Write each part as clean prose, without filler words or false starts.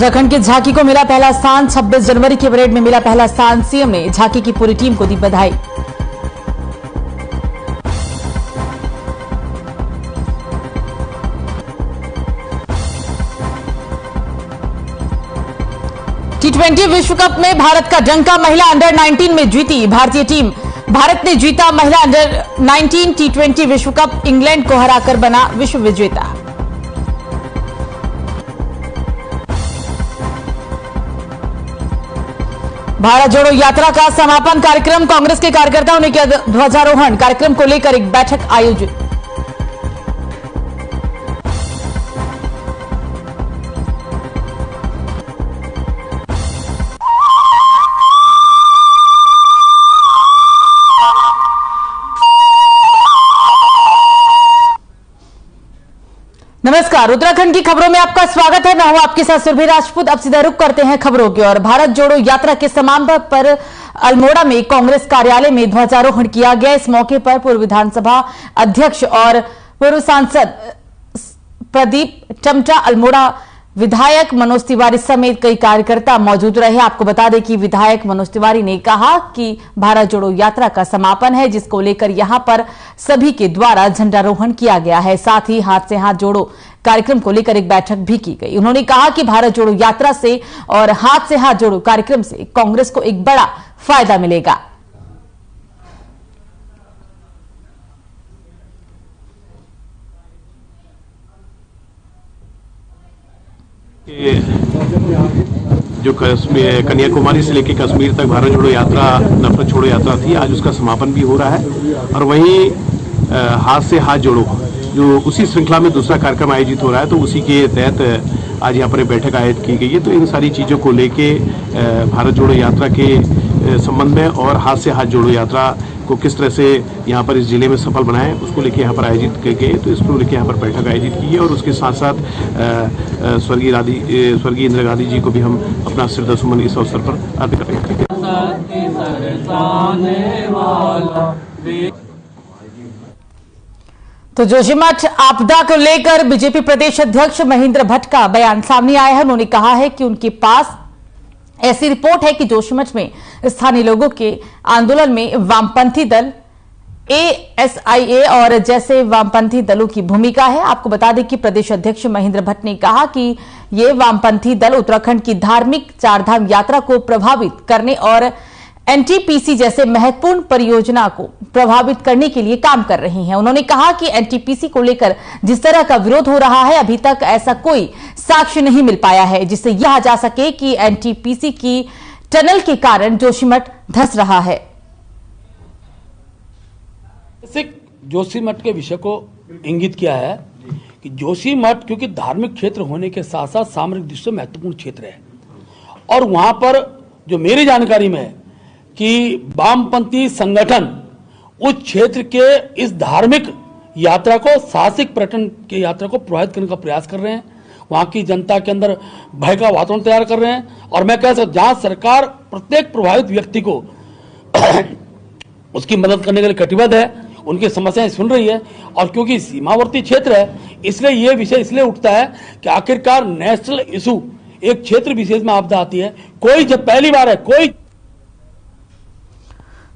उत्तराखंड की झांकी को मिला पहला स्थान। 26 जनवरी के परेड में मिला पहला स्थान। सीएम ने झांकी की पूरी टीम को दी बधाई। T20 विश्व कप में भारत का डंका। महिला अंडर 19 में जीती भारतीय टीम। भारत ने जीता महिला अंडर 19 T20 विश्व कप। इंग्लैंड को हराकर बना विश्व विजेता। भारत जोड़ो यात्रा का समापन कार्यक्रम। कांग्रेस के कार्यकर्ताओं ने किया ध्वजारोहण। कार्यक्रम को लेकर एक बैठक आयोजित। नमस्कार, उत्तराखंड की खबरों में आपका स्वागत है। मैं हूं आपके साथ सुरभि राजपूत। अब सीधा रुख करते हैं खबरों की ओर। भारत जोड़ो यात्रा के समापन पर अल्मोड़ा में कांग्रेस कार्यालय में ध्वजारोहण किया गया। इस मौके पर पूर्व विधानसभा अध्यक्ष और पूर्व सांसद प्रदीप टमटा, अल्मोड़ा विधायक मनोज तिवारी समेत कई कार्यकर्ता मौजूद रहे। आपको बता दें कि विधायक मनोज तिवारी ने कहा कि भारत जोड़ो यात्रा का समापन है, जिसको लेकर यहां पर सभी के द्वारा झंडारोहण किया गया है। साथ ही हाथ से हाथ जोड़ो कार्यक्रम को लेकर एक बैठक भी की गई। उन्होंने कहा कि भारत जोड़ो यात्रा से और हाथ से हाथ जोड़ो कार्यक्रम से कांग्रेस को एक बड़ा फायदा मिलेगा। जो कन्याकुमारी से लेकर कश्मीर तक भारत जोड़ो यात्रा, नफरत छोड़ो यात्रा थी, आज उसका समापन भी हो रहा है। और वहीं हाथ से हाथ जोड़ो, जो उसी श्रृंखला में दूसरा कार्यक्रम आयोजित हो रहा है, तो उसी के तहत आज यहाँ पर बैठक आयोजित की गई है। तो इन सारी चीज़ों को लेके भारत जोड़ो यात्रा के संबंध में और हाथ से हाथ जोड़ो यात्रा को किस तरह से यहाँ पर इस जिले में सफल बनाएं, उसको लेके यहाँ पर आयोजित किए गए। तो इसको लेके यहाँ पर बैठक आयोजित की है। और उसके साथ साथ स्वर्गीय इंदिरा गांधी जी को भी हम अपना श्रद्धासुमन इस अवसर पर अर्पित करेंगे। तो जोशीमठ आपदा को लेकर बीजेपी प्रदेश अध्यक्ष महेंद्र भट्ट का बयान सामने आया है। उन्होंने कहा है कि उनके पास ऐसी रिपोर्ट है कि जोशीमठ में स्थानीय लोगों के आंदोलन में वामपंथी दल ASIA और जैसे वामपंथी दलों की भूमिका है। आपको बता दें कि प्रदेश अध्यक्ष महेंद्र भट्ट ने कहा कि ये वामपंथी दल उत्तराखंड की धार्मिक चारधाम यात्रा को प्रभावित करने और NTPC जैसे महत्वपूर्ण परियोजना को प्रभावित करने के लिए काम कर रही हैं। उन्होंने कहा कि NTPC को लेकर जिस तरह का विरोध हो रहा है, अभी तक ऐसा कोई साक्ष्य नहीं मिल पाया है जिससे यह जा सके कि NTPC की टनल के कारण जोशीमठ धंस रहा है। जोशीमठ के विषय को इंगित किया है कि जोशीमठ क्योंकि धार्मिक क्षेत्र होने के साथ साथ सामरिक दृष्टि से महत्वपूर्ण क्षेत्र है, और वहां पर जो मेरी जानकारी में है कि वामपंथी संगठन उस क्षेत्र के इस धार्मिक यात्रा को, साहसिक पर्यटन की यात्रा को प्रभावित करने का प्रयास कर रहे हैं। वहां की जनता के अंदर भय का वातावरण तैयार कर रहे हैं। और मैं कह सकता जहां सरकार प्रत्येक प्रभावित व्यक्ति को उसकी मदद करने के लिए कटिबद्ध है, उनकी समस्याएं सुन रही है। और क्योंकि सीमावर्ती क्षेत्र है, इसलिए यह विषय इसलिए उठता है कि आखिरकार नेशनल इशू, एक क्षेत्र विशेष में आपदा आती है, कोई जब पहली बार है कोई।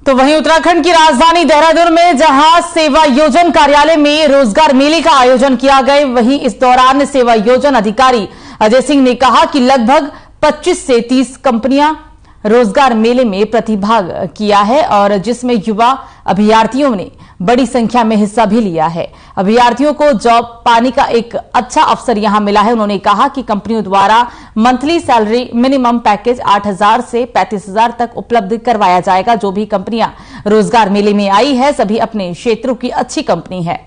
तो वहीं उत्तराखंड की राजधानी देहरादून में जहां सेवा योजन कार्यालय में रोजगार मेले का आयोजन किया गया, वहीं इस दौरान सेवा योजन अधिकारी अजय सिंह ने कहा कि लगभग 25 से 30 कंपनियां रोजगार मेले में प्रतिभाग किया है और जिसमें युवा अभ्यर्थियों ने बड़ी संख्या में हिस्सा भी लिया है। अभ्यर्थियों को जॉब पाने का एक अच्छा अवसर यहां मिला है। उन्होंने कहा कि कंपनियों द्वारा मंथली सैलरी मिनिमम पैकेज 8,000 से 35,000 तक उपलब्ध करवाया जाएगा। जो भी कंपनियां रोजगार मेले में आई है, सभी अपने क्षेत्रों की अच्छी कंपनी है।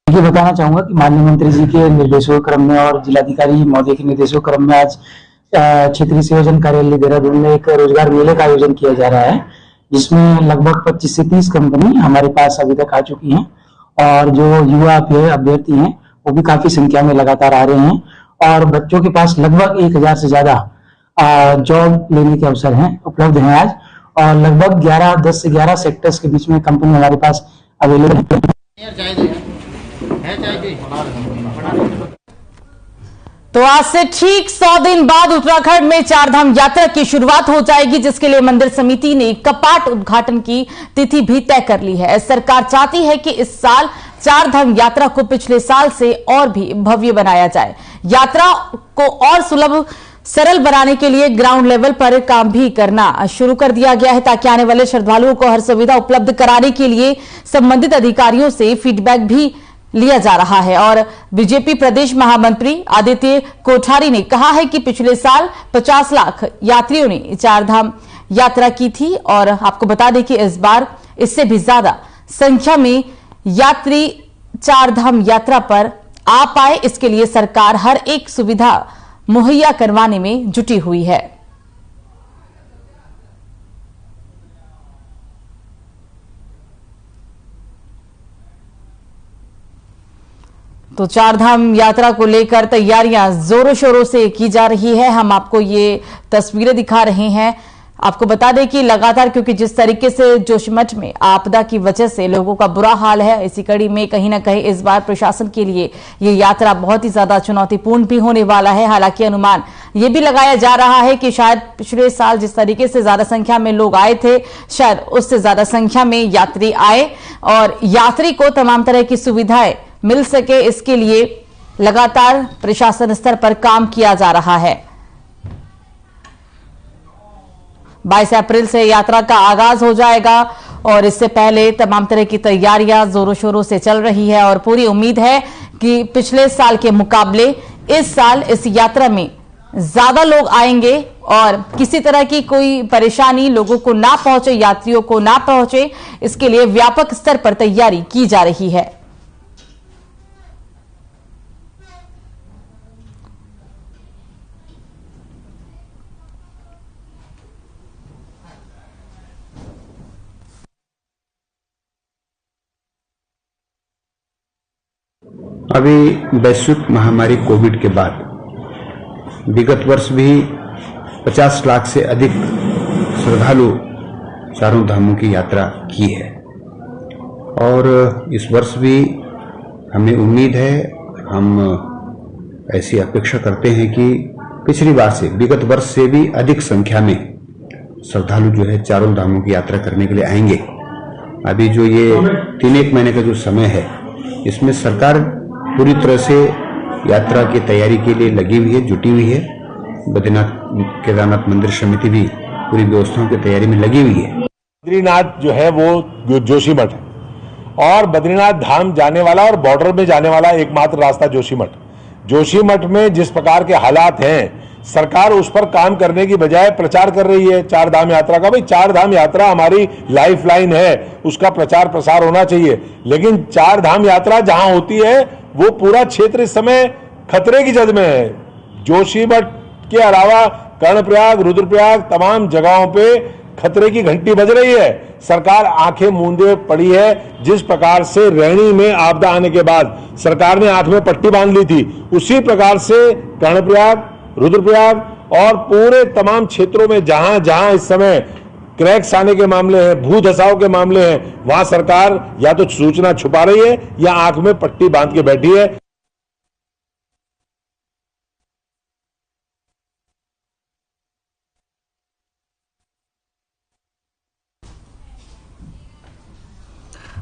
ये बताना चाहूंगा कि माननीय मंत्री जी के निर्देशों क्रम में और जिलाधिकारी महोदय के निर्देशों क्रम में आज क्षेत्रीय संयोजन कार्यालय देहरादून में एक रोजगार मेले का आयोजन किया जा रहा है, जिसमें लगभग 25 से 30 कंपनी हमारे पास अभी तक आ चुकी हैं और जो युवा अभ्यर्थी हैं वो भी काफी संख्या में लगातार आ रहे हैं और बच्चों के पास लगभग 1000 से ज्यादा जॉब लेने के अवसर हैं, उपलब्ध हैं आज। और लगभग 10 से 11 सेक्टर्स के बीच में कंपनी हमारे पास अवेलेबल है। तो आज से ठीक 100 दिन बाद उत्तराखंड में चारधाम यात्रा की शुरुआत हो जाएगी, जिसके लिए मंदिर समिति ने कपाट उद्घाटन की तिथि भी तय कर ली है। सरकार चाहती है कि इस साल चारधाम यात्रा को पिछले साल से और भी भव्य बनाया जाए। यात्रा को और सुलभ सरल बनाने के लिए ग्राउंड लेवल पर काम भी करना शुरू कर दिया गया है, ताकि आने वाले श्रद्धालुओं को हर सुविधा उपलब्ध कराने के लिए संबंधित अधिकारियों से फीडबैक भी लिया जा रहा है। और बीजेपी प्रदेश महामंत्री आदित्य कोठारी ने कहा है कि पिछले साल 50 लाख यात्रियों ने चारधाम यात्रा की थी और आपको बता दें कि इस बार इससे भी ज्यादा संख्या में यात्री चारधाम यात्रा पर आ पाए, इसके लिए सरकार हर एक सुविधा मुहैया करवाने में जुटी हुई है। तो चारधाम यात्रा को लेकर तैयारियां जोरों शोरों से की जा रही है। हम आपको ये तस्वीरें दिखा रहे हैं। आपको बता दें कि लगातार, क्योंकि जिस तरीके से जोशीमठ में आपदा की वजह से लोगों का बुरा हाल है, इसी कड़ी में कहीं ना कहीं इस बार प्रशासन के लिए ये यात्रा बहुत ही ज्यादा चुनौतीपूर्ण भी होने वाला है। हालांकि अनुमान ये भी लगाया जा रहा है कि शायद पिछले साल जिस तरीके से ज्यादा संख्या में लोग आए थे, शायद उससे ज्यादा संख्या में यात्री आए और यात्री को तमाम तरह की सुविधाएं मिल सके, इसके लिए लगातार प्रशासन स्तर पर काम किया जा रहा है। 22 अप्रैल से यात्रा का आगाज हो जाएगा और इससे पहले तमाम तरह की तैयारियां जोरों शोरों से चल रही है और पूरी उम्मीद है कि पिछले साल के मुकाबले इस साल इस यात्रा में ज्यादा लोग आएंगे और किसी तरह की कोई परेशानी लोगों को ना पहुंचे, यात्रियों को ना पहुंचे, इसके लिए व्यापक स्तर पर तैयारी की जा रही है। अभी वैश्विक महामारी कोविड के बाद विगत वर्ष भी 50 लाख से अधिक श्रद्धालु चारों धामों की यात्रा की है और इस वर्ष भी हमें उम्मीद है, हम ऐसी अपेक्षा करते हैं कि पिछली बार से, विगत वर्ष से भी अधिक संख्या में श्रद्धालु जो है चारों धामों की यात्रा करने के लिए आएंगे। अभी जो ये 3-1 महीने का जो समय है, इसमें सरकार पूरी तरह से यात्रा की तैयारी के लिए लगी हुई है, जुटी हुई है। बद्रीनाथ केदारनाथ मंदिर समिति भी पूरी व्यवस्थाओं की तैयारी में लगी हुई है। बद्रीनाथ जो है वो जोशीमठ है और बद्रीनाथ धाम जाने वाला और बॉर्डर में जाने वाला एकमात्र रास्ता जोशीमठ में जिस प्रकार के हालात हैं, सरकार उस पर काम करने की बजाय प्रचार कर रही है चार धाम यात्रा का। भाई, चार धाम यात्रा हमारी लाइफ लाइन है, उसका प्रचार प्रसार होना चाहिए, लेकिन चार धाम यात्रा जहां होती है वो पूरा क्षेत्र इस समय खतरे की जद में है। जोशीमठ के अलावा कर्णप्रयाग, रुद्रप्रयाग, तमाम जगहों पे खतरे की घंटी बज रही है। सरकार आंखें मूंदे पड़ी है। जिस प्रकार से रैणी में आपदा आने के बाद सरकार ने आंख में पट्टी बांध ली थी, उसी प्रकार से कर्णप्रयाग, रुद्रप्रयाग और पूरे तमाम क्षेत्रों में जहां जहां इस समय क्रैक्स आने के मामले हैं, भू धसाव के मामले हैं, वहां सरकार या तो सूचना छुपा रही है या आंख में पट्टी बांध के बैठी है।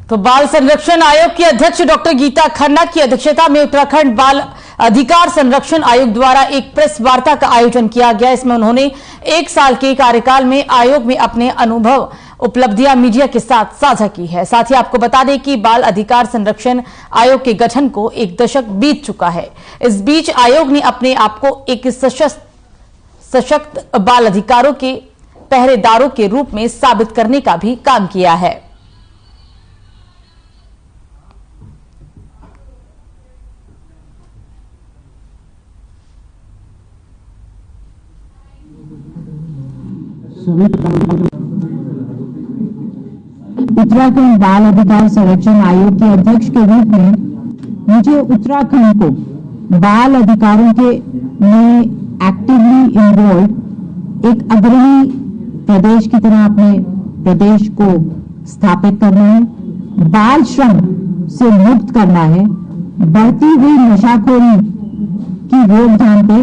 तो बाल संरक्षण आयोग की अध्यक्ष डॉक्टर गीता खन्ना की अध्यक्षता में उत्तराखंड बाल अधिकार संरक्षण आयोग द्वारा एक प्रेस वार्ता का आयोजन किया गया। इसमें उन्होंने 1 साल के कार्यकाल में आयोग में अपने अनुभव, उपलब्धियां मीडिया के साथ साझा की है। साथ ही आपको बता दें कि बाल अधिकार संरक्षण आयोग के गठन को 1 दशक बीत चुका है। इस बीच आयोग ने अपने आप को एक सशक्त बाल अधिकारों के पहरेदारों के रूप में साबित करने का भी काम किया है। उत्तराखंड बाल अधिकार संरक्षण आयोग के अध्यक्ष के रूप में मुझे उत्तराखंड को बाल अधिकारों के में एक्टिवली इन्वॉल्व एक अग्रणी प्रदेश की तरह अपने प्रदेश को स्थापित करना है, बाल श्रम से मुक्त करना है, बढ़ती हुई नशाखोरी की रोकथाम पे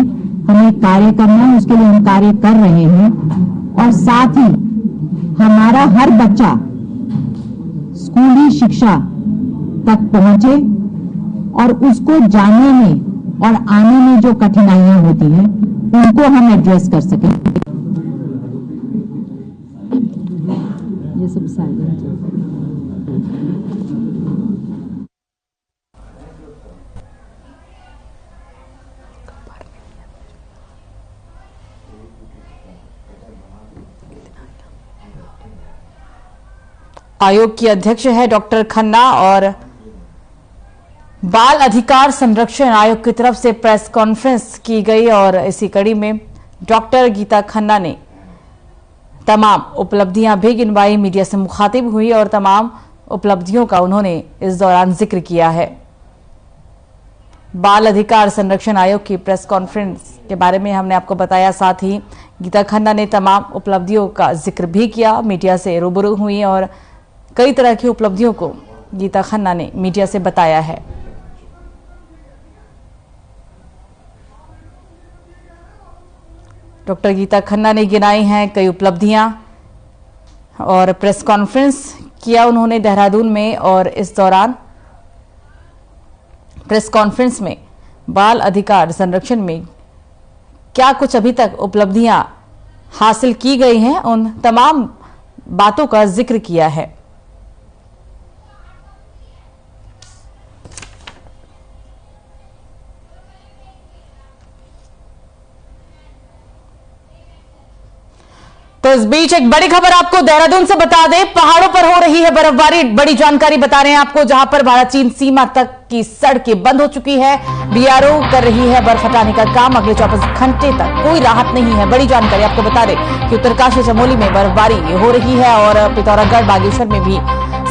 हमें कार्य करना है। उसके लिए हम कार्य कर रहे हैं और साथ ही हमारा हर बच्चा स्कूली शिक्षा तक पहुंचे और उसको जानने में और आने में जो कठिनाइयां होती हैं उनको हम एड्रेस कर सकें। ये सब साइलेंट है। आयोग की अध्यक्ष है डॉक्टर खन्ना और बाल अधिकार संरक्षण आयोग की तरफ से प्रेस कॉन्फ्रेंस की गई और इसी कड़ी में डॉक्टर गीता खन्ना ने तमाम उपलब्धियां भी गिनवाई, मीडिया से मुखातिब हुई और तमाम उपलब्धियों का उन्होंने इस दौरान जिक्र किया है। बाल अधिकार संरक्षण आयोग की प्रेस कॉन्फ्रेंस के बारे में हमने आपको बताया, साथ ही गीता खन्ना ने तमाम उपलब्धियों का जिक्र भी किया, मीडिया से रूबरू हुई और कई तरह की उपलब्धियों को गीता खन्ना ने मीडिया से बताया है। डॉक्टर गीता खन्ना ने गिनाई हैं कई उपलब्धियां और प्रेस कॉन्फ्रेंस किया उन्होंने देहरादून में और इस दौरान प्रेस कॉन्फ्रेंस में बाल अधिकार संरक्षण में क्या कुछ अभी तक उपलब्धियां हासिल की गई हैं उन तमाम बातों का जिक्र किया है। तो इस बीच एक बड़ी खबर आपको देहरादून से बता दें, पहाड़ों पर हो रही है बर्फबारी। बड़ी जानकारी बता रहे हैं आपको, जहां पर भारत चीन सीमा तक की सड़कें बंद हो चुकी है। बीआरओ कर रही है बर्फ हटाने का काम, अगले 24 घंटे तक कोई राहत नहीं है। बड़ी जानकारी आपको बता दें कि उत्तरकाशी चमोली में बर्फबारी हो रही है और पिथौरागढ़ बागेश्वर में भी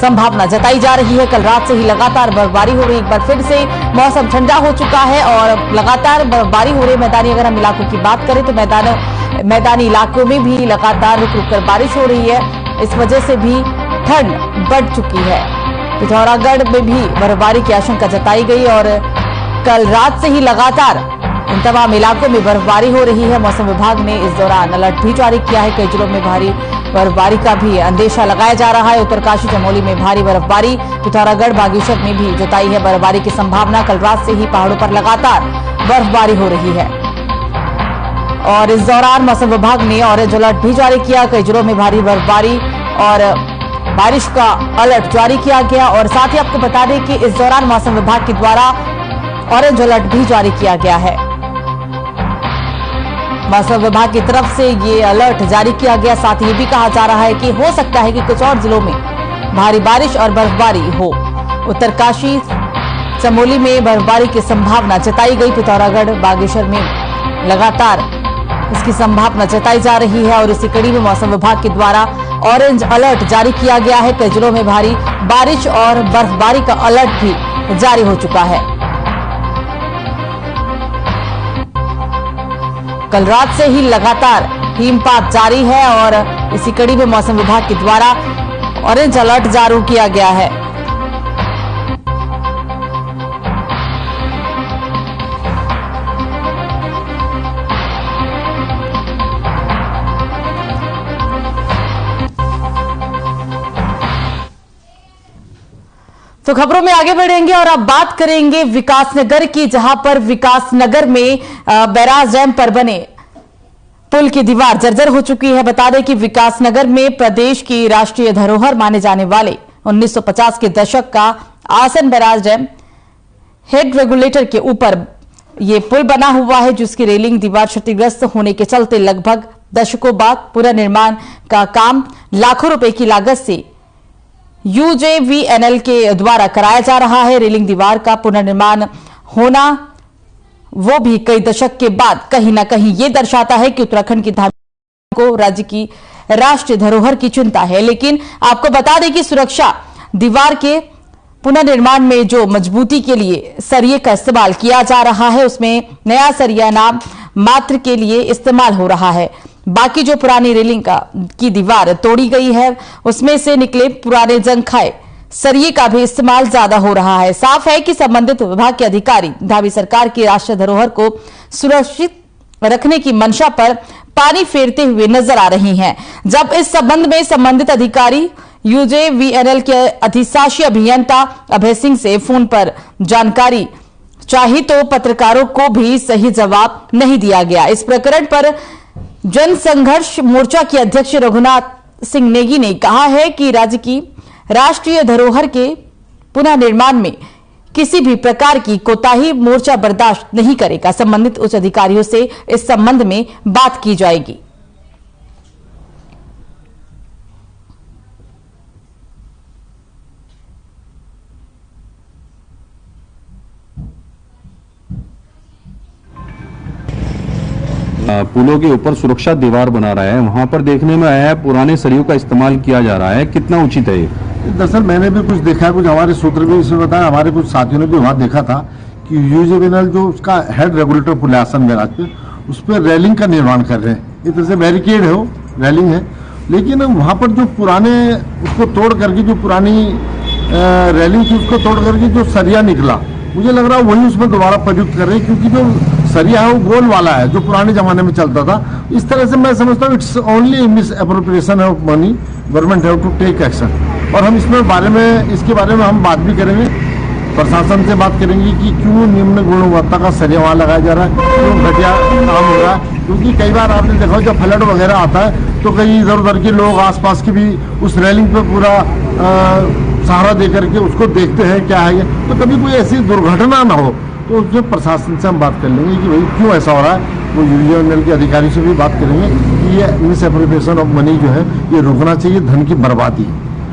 संभावना जताई जा रही है। कल रात से ही लगातार बर्फबारी हो रही, एक बार फिर से मौसम ठंडा हो चुका है और लगातार बर्फबारी हो रही। मैदानी अगर हम इलाकों की बात करें तो मैदानी इलाकों में भी लगातार रुक रुक कर बारिश हो रही है, इस वजह से भी ठंड बढ़ चुकी है। पिथौरागढ़ में भी बर्फबारी की आशंका जताई गई और कल रात से ही लगातार इन तमाम इलाकों में बर्फबारी हो रही है। मौसम विभाग ने इस दौरान अलर्ट भी जारी किया है, कई जिलों में भारी बर्फबारी का भी अंदेशा लगाया जा रहा है। उत्तरकाशी चमोली में भारी बर्फबारी, पिथौरागढ़ बागेश्वर में भी जताई है बर्फबारी की संभावना। कल रात से ही पहाड़ों पर लगातार बर्फबारी हो रही है और इस दौरान मौसम विभाग ने ऑरेंज अलर्ट भी जारी किया, कई जिलों में भारी बर्फबारी और बारिश का अलर्ट जारी किया गया। और साथ ही आपको बता दें कि इस दौरान मौसम विभाग के द्वारा ऑरेंज अलर्ट भी जारी किया गया है। मौसम विभाग की तरफ से ये अलर्ट जारी किया गया, साथ ही ये भी कहा जा रहा है कि हो सकता है कि कुछ और जिलों में भारी बारिश और बर्फबारी हो। उत्तरकाशी चमोली में बर्फबारी की संभावना जताई गई, पिथौरागढ़ बागेश्वर में लगातार इसकी संभावना जताई जा रही है और इसी कड़ी में मौसम विभाग के द्वारा ऑरेंज अलर्ट जारी किया गया है। कई जिलों में भारी बारिश और बर्फबारी का अलर्ट भी जारी हो चुका है। कल रात से ही लगातार हिमपात जारी है और इसी कड़ी में मौसम विभाग के द्वारा ऑरेंज अलर्ट जारी किया गया है। तो खबरों में आगे बढ़ेंगे और अब बात करेंगे विकासनगर की, जहां पर विकासनगर में बैराज डैम पर बने पुल की दीवार जर्जर हो चुकी है। बता दें कि विकासनगर में प्रदेश की राष्ट्रीय धरोहर माने जाने वाले 1950 के दशक का आसन बैराज डैम हेड रेगुलेटर के ऊपर ये पुल बना हुआ है, जिसकी रेलिंग दीवार क्षतिग्रस्त होने के चलते लगभग दशकों बाद पुनर्निर्माण का काम लाखों रुपए की लागत से UJVNL के द्वारा कराया जा रहा है। रेलिंग दीवार का पुनर्निर्माण होना वो भी कई दशक के बाद कहीं ना कहीं ये दर्शाता है कि उत्तराखंड की धार्मिक को राज्य की राष्ट्रीय धरोहर की चिंता है। लेकिन आपको बता दें कि सुरक्षा दीवार के पुनर्निर्माण में जो मजबूती के लिए सरिये का इस्तेमाल किया जा रहा है, उसमें नया सरिया नाम मात्र के लिए इस्तेमाल हो रहा है। बाकी जो पुरानी रेलिंग की दीवार तोड़ी गई है उसमें से निकले पुराने जंग खाए सरिये का भी इस्तेमाल ज्यादा हो रहा है। साफ है कि संबंधित विभाग के अधिकारी भावी सरकार की राष्ट्रीय धरोहर को सुरक्षित रखने की मंशा पर पानी फेरते हुए नजर आ रही हैं। जब इस संबंध में संबंधित अधिकारी यूजेवीएनएल के अधिशासी अभियंता अभय सिंह से फोन पर जानकारी चाही तो पत्रकारों को भी सही जवाब नहीं दिया गया। इस प्रकरण पर जन संघर्ष मोर्चा के अध्यक्ष रघुनाथ सिंह नेगी ने कहा है कि राज्य की राष्ट्रीय धरोहर के पुनर्निर्माण में किसी भी प्रकार की कोताही मोर्चा बर्दाश्त नहीं करेगा। संबंधित उच्च अधिकारियों से इस संबंध में बात की जाएगी। पुलों के ऊपर सुरक्षा दीवार बना रहा है, वहां पर देखने में आया है पुराने सरियों का इस्तेमाल किया जा रहा है, कितना उचित है ये? दरअसल मैंने भी कुछ देखा है, कुछ हमारे सूत्र भी इसमें बताया, हमारे कुछ साथियों ने भी वहाँ देखा था कि यूजेवीएनएल जो उसका हेड रेगुलेटर पुल है आसन बैराज पे, उस पर रेलिंग का निर्माण कर रहे हैं। एक तरह से बैरिकेड है, वो रेलिंग है, लेकिन वहाँ पर जो पुराने उसको तोड़ करके जो पुरानी रेलिंग थी उसको तोड़ करके जो सरिया निकला, मुझे लग रहा है वही उसमें दोबारा प्रयुक्त कर रहे हैं, क्योंकि जो सरिया है वो गोल वाला है जो पुराने जमाने में चलता था। इस तरह से मैं समझता हूँ it's only misappropriation of money, government have to take action. और हम इसके बारे में हम बात भी करेंगे, प्रशासन से बात करेंगे कि क्यों निम्न गुणवत्ता का सरिया वहाँ लगाया जा रहा है, क्यों घटिया काम हो रहा है। क्योंकि कई बार आपने देखा जब फ्लड वगैरह आता है तो कई इधर उधर के लोग आसपास के भी उस रेलिंग पे पूरा सहारा दे करके उसको देखते हैं क्या है, तो कभी कोई ऐसी दुर्घटना ना हो। तो उसमें प्रशासन से हम बात कर लेंगे कि भाई क्यों ऐसा हो रहा है। वो यूजेवीएनएल के अधिकारी से भी बात करेंगे कि ये मिस एप्रोप्रिएशन ऑफ मनी जो है ये रोकना चाहिए, धन की बर्बादी।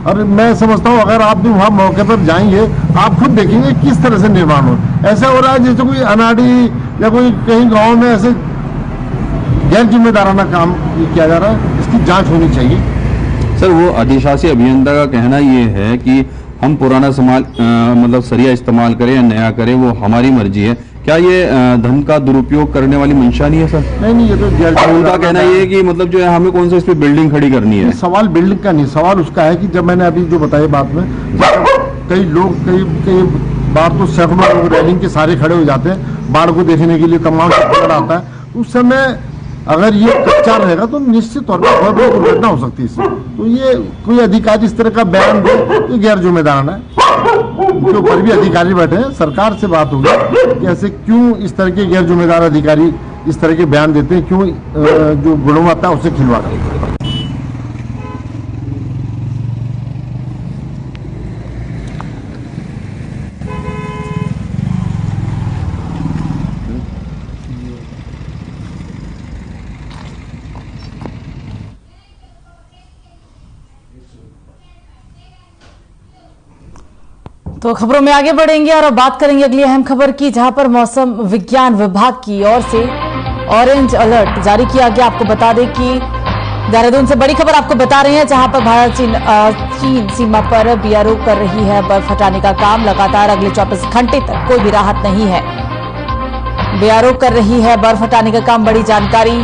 और मैं समझता हूँ अगर आप भी वहाँ मौके पर जाएंगे आप खुद देखेंगे किस तरह से निर्माण हो। ऐसा हो रहा है जैसे कोई अनाड़ी या कोई कहीं गाँव में ऐसे गैर जिम्मेदाराना काम किया जा रहा है, इसकी जाँच होनी चाहिए। सर वो अधिशासी अभियंता का कहना ये है कि हम पुराना मतलब सरिया इस्तेमाल करें या नया करें वो हमारी मर्जी है। क्या ये धन का दुरुपयोग करने वाली मंशा नहीं है सर? नहीं, ये तो उनका कहना ये है कि मतलब जो है हमें कौन सा इस पे बिल्डिंग खड़ी करनी है। सवाल बिल्डिंग का नहीं, सवाल उसका है कि जब मैंने अभी जो बताया बात में कई लोग कई बार तो सैकड़ों लोग रेलिंग के सारे खड़े हो जाते हैं बाढ़ को देखने के लिए, तमाम से आता है। उस समय अगर ये कच्चा रहेगा तो निश्चित तौर पर बहुत बड़ी दुर्घटना हो सकती है इससे। तो ये कोई अधिकारी इस तरह का बयान दे तो गैर जिम्मेदाराना है। उनके ऊपर भी अधिकारी बैठे हैं, सरकार से बात होगी कि ऐसे क्यों इस तरह के गैर जिम्मेदार अधिकारी इस तरह के बयान देते हैं, क्यों जो गुणवत्ता है उससे खिलवाड़ करते हैं। तो खबरों में आगे बढ़ेंगे और अब बात करेंगे अगली अहम खबर की, जहां पर मौसम विज्ञान विभाग की ओर से ऑरेंज अलर्ट जारी किया गया। आपको बता दें कि देहरादून से बड़ी खबर आपको बता रहे हैं, जहां पर भारत चीन सीमा पर बीआरओ कर रही है बर्फ हटाने का काम। लगातार अगले 24 घंटे तक कोई भी राहत नहीं है। बीआरओ कर रही है बर्फ हटाने का काम। बड़ी जानकारी,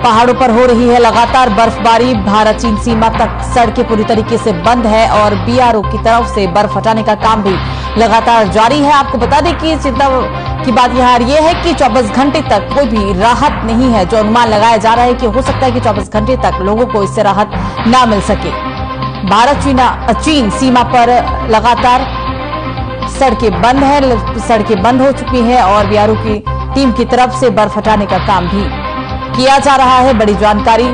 पहाड़ों पर हो रही है लगातार बर्फबारी। भारत चीन सीमा तक सड़कें पूरी तरीके से बंद है और बीआरओ की तरफ से बर्फ हटाने का काम भी लगातार जारी है। आपको बता दें कि चिंता की बात यहाँ ये है कि 24 घंटे तक कोई भी राहत नहीं है। जो अनुमान लगाया जा रहा है कि हो सकता है कि 24 घंटे तक लोगों को इससे राहत ना मिल सके। भारत चीन सीमा पर लगातार सड़कें बंद है, सड़कें बंद हो चुकी है और बीआरओ की टीम की तरफ से बर्फ हटाने का काम भी किया जा रहा है। बड़ी जानकारी,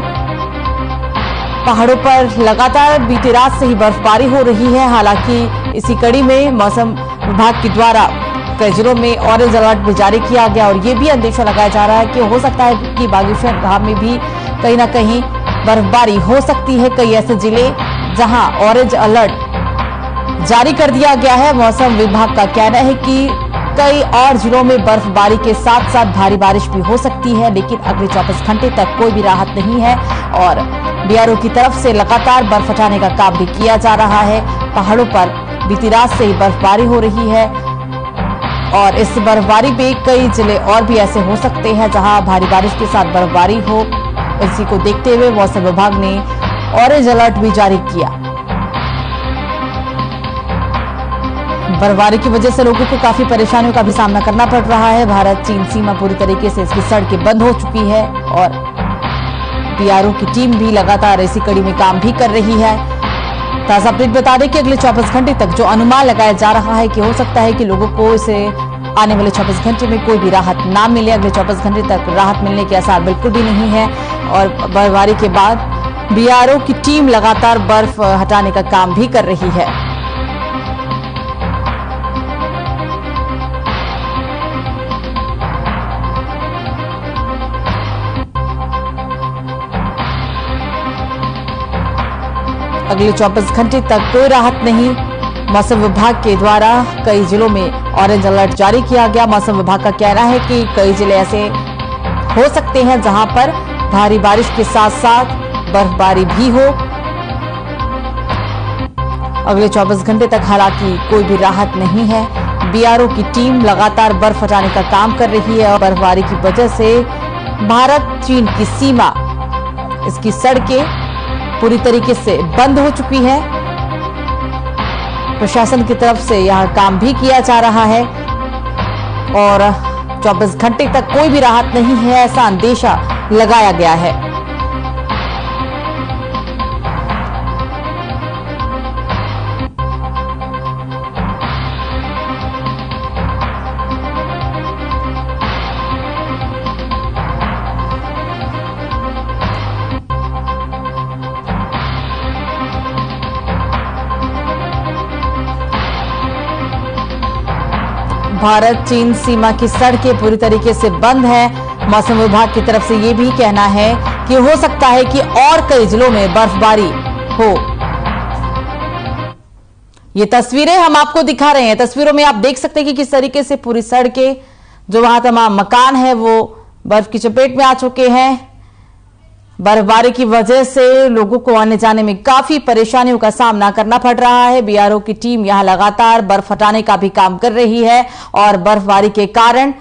पहाड़ों पर लगातार बीती रात से ही बर्फबारी हो रही है। हालांकि इसी कड़ी में मौसम विभाग के द्वारा कई जिलों में ऑरेंज अलर्ट भी जारी किया गया और ये भी अंदेशा लगाया जा रहा है कि हो सकता है कि बागेश्वर घाट में भी कहीं ना कहीं बर्फबारी हो सकती है। कई ऐसे जिले जहां ऑरेंज अलर्ट जारी कर दिया गया है। मौसम विभाग का कहना है कि कई और जिलों में बर्फबारी के साथ साथ भारी बारिश भी हो सकती है, लेकिन अगले 24 घंटे तक कोई भी राहत नहीं है और बीआरओ की तरफ से लगातार बर्फ हटाने का काम भी किया जा रहा है। पहाड़ों पर बीती रात से ही बर्फबारी हो रही है और इस बर्फबारी में कई जिले और भी ऐसे हो सकते हैं जहां भारी बारिश के साथ बर्फबारी हो। इसी को देखते हुए मौसम विभाग ने ऑरेंज अलर्ट भी जारी किया। बर्फबारी की वजह से लोगों को काफी परेशानियों का भी सामना करना पड़ रहा है। भारत चीन सीमा पूरी तरीके से इसकी सड़कें बंद हो चुकी है और बीआरओ की टीम भी लगातार इसी कड़ी में काम भी कर रही है। ताजा अपडेट बता दें कि अगले 24 घंटे तक जो अनुमान लगाया जा रहा है कि हो सकता है कि लोगों को इसे आने वाले 24 घंटे में कोई भी राहत ना मिले। अगले 24 घंटे तक राहत मिलने के आसार बिल्कुल भी नहीं है और बर्फबारी के बाद बीआरओ की टीम लगातार बर्फ हटाने का काम भी कर रही है। अगले 24 घंटे तक कोई राहत नहीं। मौसम विभाग के द्वारा कई जिलों में ऑरेंज अलर्ट जारी किया गया। मौसम विभाग का कहना है कि कई जिले ऐसे हो सकते हैं जहां पर भारी बारिश के साथ साथ बर्फबारी भी हो। अगले 24 घंटे तक हालांकि कोई भी राहत नहीं है। बीआरओ की टीम लगातार बर्फ हटाने का काम कर रही है और बर्फबारी की वजह से भारत चीन की सीमा, इसकी सड़कें पूरी तरीके से बंद हो चुकी है। प्रशासन की तरफ से यह काम भी किया जा रहा है और 24 घंटे तक कोई भी राहत नहीं है, ऐसा अंदेशा लगाया गया है। भारत चीन सीमा की सड़कें पूरी तरीके से बंद है। मौसम विभाग की तरफ से यह भी कहना है कि हो सकता है कि और कई जिलों में बर्फबारी हो। ये तस्वीरें हम आपको दिखा रहे हैं। तस्वीरों में आप देख सकते हैं कि किस तरीके से पूरी सड़कें, जो वहां तमाम मकान है, वो बर्फ की चपेट में आ चुके हैं। बर्फबारी की वजह से लोगों को आने जाने में काफी परेशानियों का सामना करना पड़ रहा है। बीआरओ की टीम यहां लगातार बर्फ हटाने का भी काम कर रही है और बर्फबारी के कारण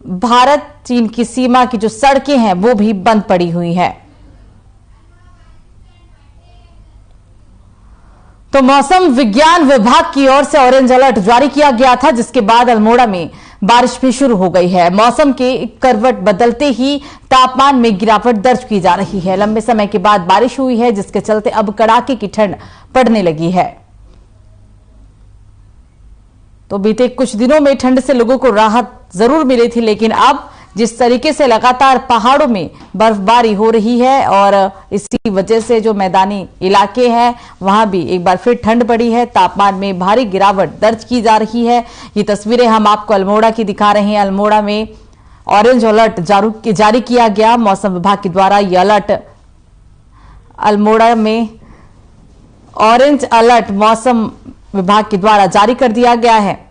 भारत चीन की सीमा की जो सड़कें हैं वो भी बंद पड़ी हुई हैं। तो मौसम विज्ञान विभाग की ओर से ऑरेंज अलर्ट जारी किया गया था, जिसके बाद अल्मोड़ा में बारिश भी शुरू हो गई है। मौसम के करवट बदलते ही तापमान में गिरावट दर्ज की जा रही है। लंबे समय के बाद बारिश हुई है, जिसके चलते अब कड़ाके की ठंड पड़ने लगी है। तो बीते कुछ दिनों में ठंड से लोगों को राहत जरूर मिली थी, लेकिन अब जिस तरीके से लगातार पहाड़ों में बर्फबारी हो रही है और इसी वजह से जो मैदानी इलाके हैं वहां भी एक बार फिर ठंड बढ़ी है। तापमान में भारी गिरावट दर्ज की जा रही है। ये तस्वीरें हम आपको अल्मोड़ा की दिखा रहे हैं। अल्मोड़ा में ऑरेंज अलर्ट जारी किया गया मौसम विभाग के द्वारा। यह अलर्ट अल्मोड़ा में ऑरेंज अलर्ट मौसम विभाग के द्वारा जारी कर दिया गया है।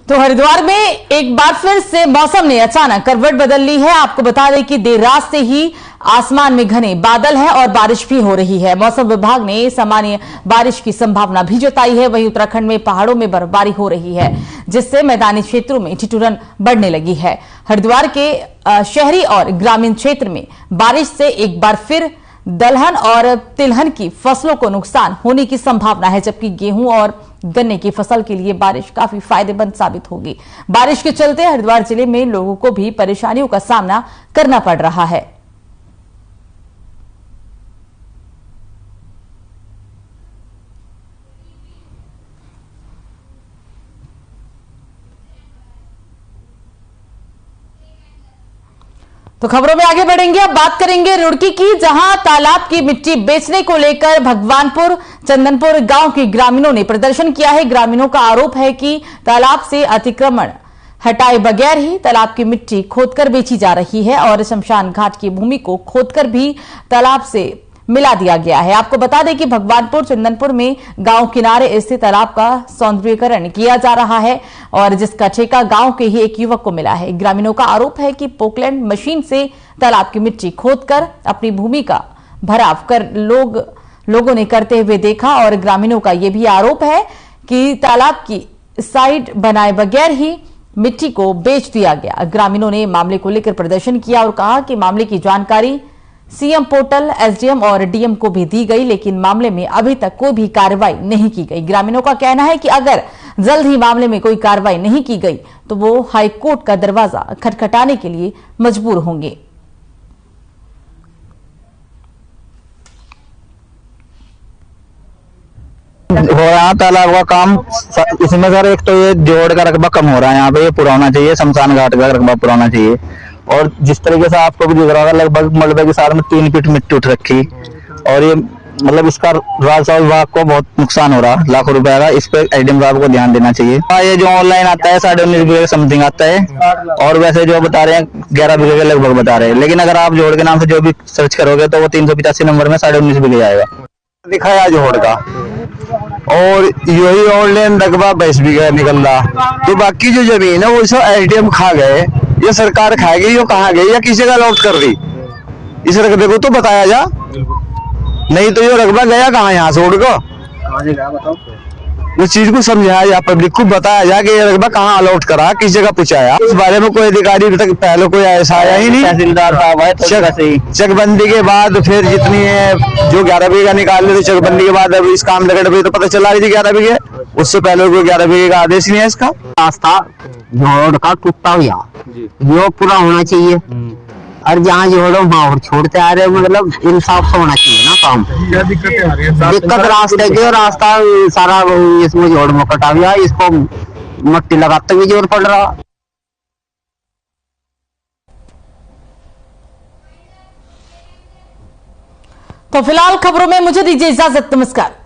तो हरिद्वार में एक बार फिर से मौसम ने अचानक करवट बदल ली है। आपको बता दें कि देर रात से ही आसमान में घने बादल हैं और बारिश भी हो रही है। मौसम विभाग ने सामान्य बारिश की संभावना भी जताई है। वहीं उत्तराखंड में पहाड़ों में बर्फबारी हो रही है, जिससे मैदानी क्षेत्रों में ठिठुरन बढ़ने लगी है। हरिद्वार के शहरी और ग्रामीण क्षेत्र में बारिश से एक बार फिर दलहन और तिलहन की फसलों को नुकसान होने की संभावना है, जबकि गेहूं और गन्ने की फसल के लिए बारिश काफी फायदेमंद साबित होगी। बारिश के चलते हरिद्वार जिले में लोगों को भी परेशानियों का सामना करना पड़ रहा है। तो खबरों में आगे बढ़ेंगे। अब बात करेंगे रुड़की की, जहां तालाब की मिट्टी बेचने को लेकर भगवानपुर चंदनपुर गांव के ग्रामीणों ने प्रदर्शन किया है। ग्रामीणों का आरोप है कि तालाब से अतिक्रमण हटाए बगैर ही तालाब की मिट्टी खोदकर बेची जा रही है और शमशान घाट की भूमि को खोदकर भी तालाब से मिला दिया गया है। आपको बता दें कि भगवानपुर चंदनपुर में गांव किनारे स्थित तालाब का सौंदर्यीकरण किया जा रहा है और जिसका ठेका गांव के ही एक युवक को मिला है। ग्रामीणों का आरोप है कि पोकलैंड मशीन से तालाब की मिट्टी खोदकर अपनी भूमि का भराव कर लोग लोगों ने करते हुए देखा और ग्रामीणों का यह भी आरोप है कि तालाब की साइड बनाए बगैर ही मिट्टी को बेच दिया गया। ग्रामीणों ने मामले को लेकर प्रदर्शन किया और कहा कि मामले की जानकारी सीएम पोर्टल, एसडीएम और डीएम को भी दी गई, लेकिन मामले में अभी तक कोई भी कार्रवाई नहीं की गई। ग्रामीणों का कहना है कि अगर जल्द ही मामले में कोई कार्रवाई नहीं की गई तो वो हाईकोर्ट का दरवाजा खटखटाने के लिए मजबूर होंगे। हो रहा है तालाब का काम, इसमें सर एक तो ये जोड़ का रकबा कम हो रहा है, यहाँ पे ये पुराना चाहिए, शमशान घाट का रकबा पुराना चाहिए। और जिस तरीके से आपको भी दिख रहा होगा, लगभग मलबे के साथ में 3 फीट मिट्टी उठ रखी और ये मतलब इसका राजस्व विभाग को बहुत नुकसान हो रहा, लाखों रुपए का। इस पे एडीएम साहब को ध्यान देना चाहिए। ये जो ऑनलाइन आता है 19.5 बीघे समथिंग आता है और वैसे जो बता रहे हैं 11 बीघे के लगभग बता रहे हैं, लेकिन अगर आप जोड़ के नाम से जो भी सर्च करोगे तो वो 385 नंबर में 19.5 बीघे आएगा। दिखाया जोड़ का और यही ऑनलाइन रकबा 22 बीघा निकल रहा, तो बाकी जो जमीन है वो सब एसडीएम खा गए, ये सरकार खाएगी, ये कहाँ गई या किसी का अलॉट कर दी, इस रकबे को तो बताया जा, नहीं तो ये रकबा गया कहाँ यहाँ से उड़ को, उस चीज को समझाया जा, पब्लिक को बताया जा कि ये रकबा कहाँ अलॉट करा, किस जगह पहुंचाया। इस बारे में कोई अधिकारी अभी तक पहले कोई ऐसा आया ही नहीं। तहसीलदार साहब आए तो चकबंदी के बाद फिर जितनी है जो 11 बीघा निकाल रहे थे, चकबंदी के बाद अब इस काम लगे तो पता चला रही थी 11 बीघे, उससे पहले कोई 11 बीघे का आदेश नहीं है। इसका रास्ता जोड़ का टूटा हुआ यो पूरा होना चाहिए और जहाँ जोड़ो वहाँ और छोड़ते आ रहे, मतलब इंसाफ से होना चाहिए ना काम। क्या दिक्कतें आ रही है? दिक्कत रास्ते की, रास्ता सारा इसमें जोड़ में कटा हुआ, इसको मट्टी लगाते भी जोर पड़ रहा। तो फिलहाल खबरों में मुझे दीजिए इजाजत, नमस्कार।